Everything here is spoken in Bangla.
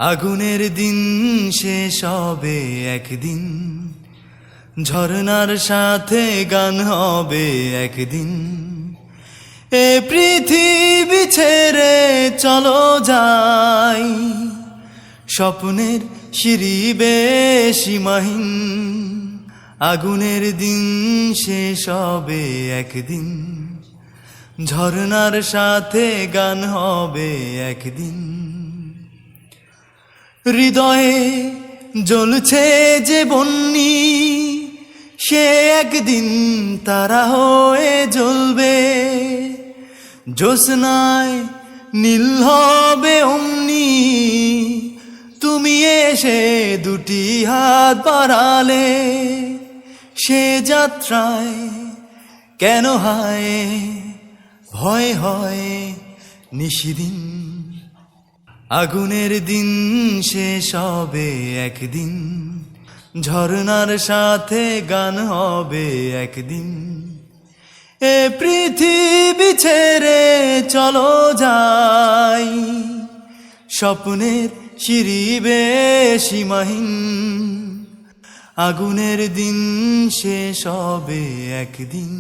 আগুনের দিন শেষ হবে একদিন, ঝরনার সাথে গান হবে একদিন। এ পৃথিবী ছেড়ে চলো যাই, স্বপ্নের সিঁড়ি সীমাহীন। আগুনের দিন শেষ হবে একদিন, ঝরনার সাথে গান হবে একদিন। হৃদয়ে জ্বলছে যে বন্যি, সে একদিন তারা হয়ে জ্বলবে। জ্যোৎস্নায় নীল হবে অমনি, তুমি এসে দুটি হাত বাড়ালে। সে যাত্রায় কেন হায় ভয় হয় নিশিদিন। আগুনের দিন শেষ হবে একদিন, ঝরনার সাথে গান হবে একদিন। এ পৃথিবী ছেড়ে চলো যাই, স্বপ্নের সিঁড়ি সীমাহীন। আগুনের দিন শেষ হবে একদিন।